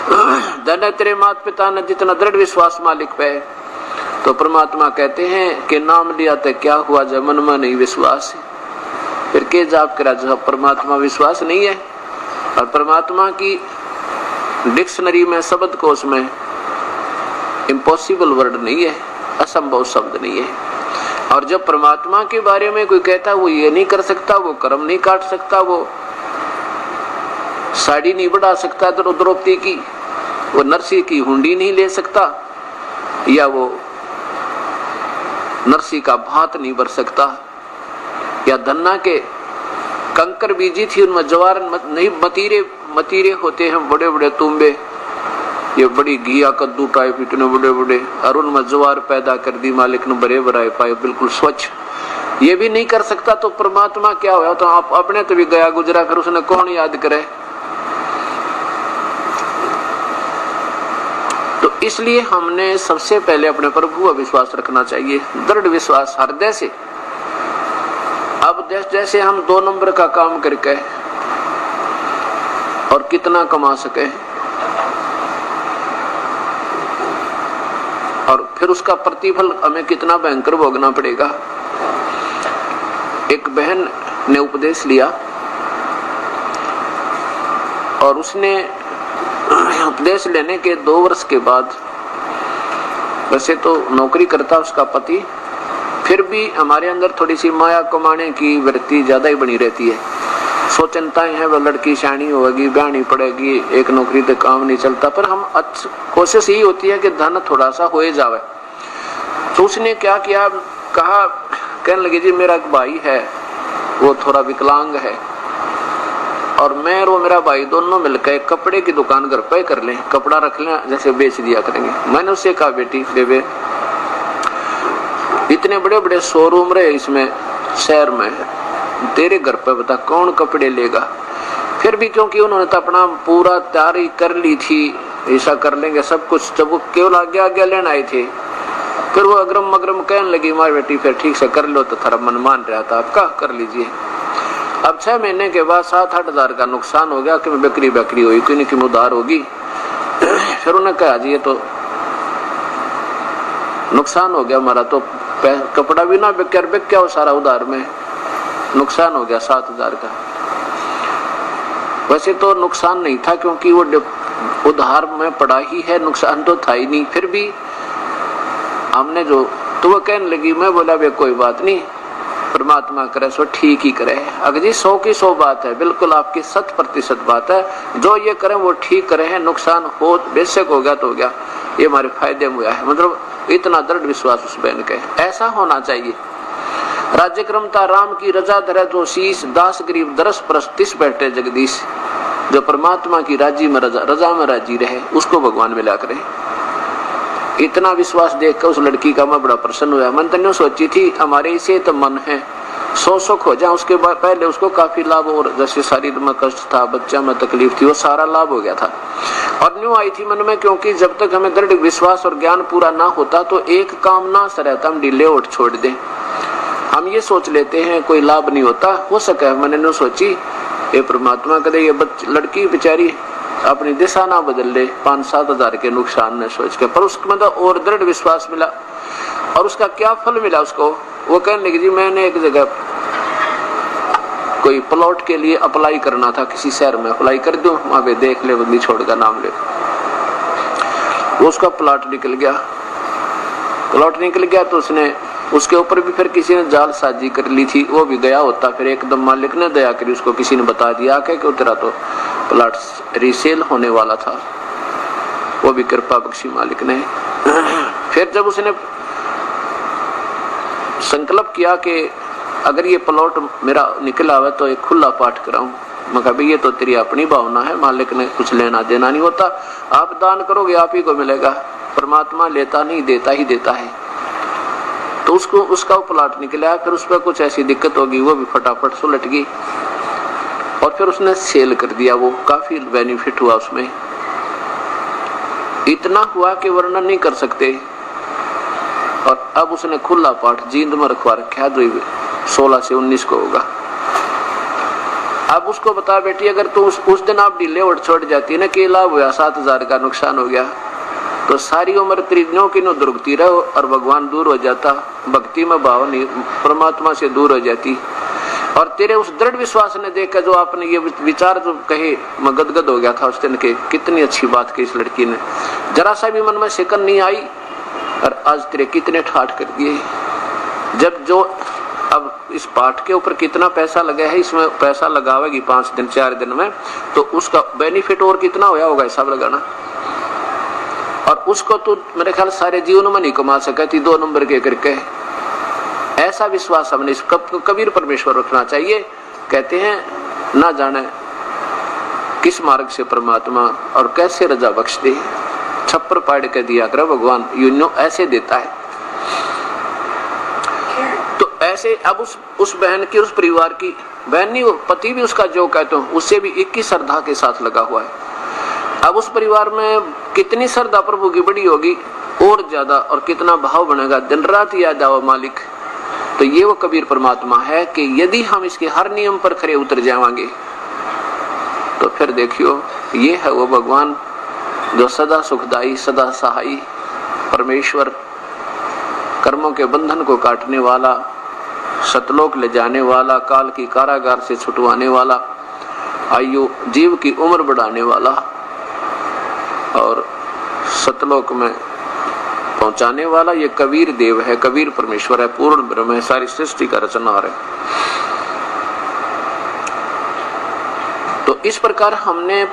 धन्य तेरे माता पिता ने जितना दृढ़ विश्वास मालिक पे। तो परमात्मा कहते हैं कि नाम लिया तो क्या हुआ जब मन में नहीं विश्वास है, फिर के जाप करा जब परमात्मा विश्वास नहीं है। और परमात्मा की डिक्शनरी में, शब्द कोश में इम्पॉसिबल वर्ड नहीं है, असंभव शब्द नहीं है। और जब परमात्मा के बारे में कोई कहता वो ये नहीं कर सकता, वो कर्म नहीं काट सकता, वो साड़ी नहीं बढ़ा सकता द्रौपदी की, वो नरसी की हुंडी नहीं ले सकता, या वो नरसी का भात नहीं भर सकता, या धन्ना के कंकर बीजी थी उनमें जवार नहीं, मतीरे होते हैं बड़े बड़े तुम्बे, ये बड़ी घिया कद्दू टाइप इतने बड़े बड़े, और उनमें जवार पैदा कर दी मालिक ने, भरे भराए पाए बिल्कुल स्वच्छ, ये भी नहीं कर सकता। तो परमात्मा क्या हुआ? तो आप अपने तो भी गया गुजरा, फिर उसने कौन याद करे? तो इसलिए हमने सबसे पहले अपने प्रभु का विश्वास रखना चाहिए, दृढ़ विश्वास हृदय से। अब जैसे हम 2 नंबर का काम करके और कितना कमा सके और फिर उसका प्रतिफल हमें कितना भयंकर भोगना पड़ेगा। एक बहन ने उपदेश लिया और उसने उपदेश लेने के 2 वर्ष के बाद, वैसे तो नौकरी करता उसका पति, फिर भी हमारे अंदर थोड़ी सी माया कमाने की वृत्ति ज्यादा ही बनी रहती है। सो चिंताएं हैं, वो लड़की शानी होगी, ब्याहनी पड़ेगी, एक नौकरी से काम नहीं चलता, पर हम कोशिश यही होती है कि धन थोड़ा सा हो जावे। तो उसने क्या किया, कहा, कहने लगी जी मेरा एक भाई है, वो थोड़ा विकलांग है, और मैं और मेरा भाई दोनों मिलकर कपड़े की दुकान घर पे कर लें, कपड़ा रख लें, जैसे बेच दिया करेंगे। मैंने उससे कहा बेटी बेबे, इतने बड़े बड़े शोरूम रहे इसमें शहर में, तेरे घर पे बता कौन कपड़े लेगा? फिर भी क्योंकि उन्होंने तो अपना पूरा तैयारी कर ली थी, ऐसा कर लेंगे सब कुछ, जब वो केवल आगे लेने आए थे, फिर वो अग्रम मगरम कहने लगी मार बेटी फिर ठीक से कर लो, तो थोड़ा मन मान रहा था आपका, कर लीजिए। अब 6 महीने के बाद 7-8 हजार का नुकसान हो गया कि बिक्री हुई, क्यों की उधार होगी। फिर उन्होंने कहा जी ये तो नुकसान हो गया हमारा, तो कपड़ा भी ना बिक गया वो सारा, उधार में नुकसान हो गया 7,000 का। वैसे तो नुकसान नहीं था क्योंकि वो उधार में पड़ा ही है, नुकसान तो था ही नहीं। फिर भी हमने जो, तो वो कहने लगी, मैं बोला वे कोई बात नहीं, परमात्मा करे सो ठीक ही करे। अगर जी 100 की 100 बात है, बिल्कुल आपकी 100% बात है, जो ये करें वो ठीक करे हैं, नुकसान हो बेशक हो गया तो हो गया, ये हमारे फायदे में हुआ है। मतलब इतना दृढ़ विश्वास उस बहन का, ऐसा होना चाहिए। राज्य क्रमता राम की रजा धरे तो शीश, दास गरीब दरस परस तिस बैठे जगदीश। जो परमात्मा की राजी में रजा में राजी रहे, उसको भगवान मिला करे। इतना विश्वास देखकर उस लड़की का मैं बड़ा प्रसन्न हुआ। मन तो नहीं सोची थी हमारे इसे तो मन है 100 सुख हो जाए, उसके बाद पहले उसको काफी लाभ, और जैसे शरीर में कष्ट था, बच्चा में तकलीफ थी, वो सारा लाभ हो गया था। और न्यू आई थी मन में, क्योंकि जब तक हमें दृढ़ विश्वास और ज्ञान पूरा ना होता तो एक काम ना सरहता हम डिले उठ छोड़ दें। हम ये सोच लेते हैं कोई लाभ नहीं होता, हो सके मैंने न सोची ये परमात्मा कदे ये लड़की बेचारी अपनी दिशा ना बदल ले 5-7 हजार के नुकसान ने सोच के, पर उसको मतलब और दृढ़ विश्वास मिला। और उसका क्या फल मिला उसको, वो कहने लगी जी मैंने एक जगह कोई प्लॉट के लिए अप्लाई करना था, किसी शहर में अप्लाई कर दूं, वहां पे देख ले बंदी छोड़ का नाम ले। वो उसका प्लॉट निकल गया, प्लॉट निकल गया तो उसने उसके ऊपर भी फिर किसी ने जाल साजी कर ली थी, वो भी गया होता, फिर एकदम मालिक ने दया करी, उसको किसी ने बता दिया कि तेरा तो प्लॉट रीसेल होने वाला था, वो भी कृपा बख्शी मालिक ने। फिर जब उसने संकल्प किया कि अगर ये प्लॉट मेरा निकला हुआ तो एक खुला पाठ कराऊं, मैं कहा ये तो तेरी अपनी भावना है, मालिक ने कुछ लेना देना नहीं होता, आप दान करोगे आप ही को मिलेगा, परमात्मा लेता नहीं देता ही देता है। तो उसको उसका प्लॉट निकला, फिर उस पर कुछ ऐसी दिक्कत होगी, वो भी फटाफट सुलट गई और फिर उसने सेल कर दिया, वो काफी बेनिफिट हुआ उसमें, इतना हुआ कि वर्णन नहीं कर सकते। और अब उसने खुला पाठ जींद में रखवा रखा, जो 16 से 19 को होगा। अब उसको बता बेटी, अगर तू उस दिन आप ढीले उठ छोड़ जाती ना, कि लाभ हुआ 7,000 का नुकसान हो गया, तो सारी उम्र त्रिज्ञों की दुर्गती रहो और भगवान दूर हो जाता, भक्ति में भाव नहीं, परमात्मा से दूर हो जाती। और तेरे उस दृढ़ विश्वास ने देखकर जो आपने ये विचार जो कहे, मैं गदगद हो गया था उस दिन के, कितनी अच्छी बात की इस लड़की ने, जरा सा भी मन में शिकन नहीं आई, और आज तेरे कितने ठाठ कर दिए। जब जो अब इस पाठ के ऊपर कितना पैसा लगा है, इसमें पैसा लगावेगी 5 दिन 4 दिन में, तो उसका बेनिफिट और कितना होया होगा हिसाब लगाना। और उसको तो मेरे ख्याल सारे जीवन में नहीं कमा सकती 2 नंबर के करके। ऐसा विश्वास हमने इस कबीर परमेश्वर रखना चाहिए। कहते हैं ना जाने किस मार्ग से परमात्मा और कैसे रजा बख्श दे, छप्पर पाड़ के दिया कर भगवान, यूं ऐसे देता है। तो ऐसे अब उस बहन की, उस परिवार की, बहन नहीं, पति भी उसका जो कहते हो उससे भी 21 श्रद्धा के साथ लगा हुआ है। अब उस परिवार में कितनी श्रद्धा प्रभु की बड़ी होगी और ज्यादा, और कितना भाव बनेगा, दिन रात याद आओ मालिक। तो ये वो कबीर परमात्मा है कि यदि हम इसके हर नियम पर खरे उतर जाएंगे तो फिर देखियो, ये है वो भगवान जो सदा सुखदाई, सदा सहाई परमेश्वर, कर्मों के बंधन को काटने वाला, सतलोक ले जाने वाला, काल की कारागार से छुटवाने वाला, आयु जीव की उम्र बढ़ाने वाला और सतलोक में पहुंचाने वाला, ये कबीर देव है, कबीर परमेश्वर है, पूर्ण ब्रह्म है, सारी सृष्टि का रचनहार है। तो इस प्रकार हमने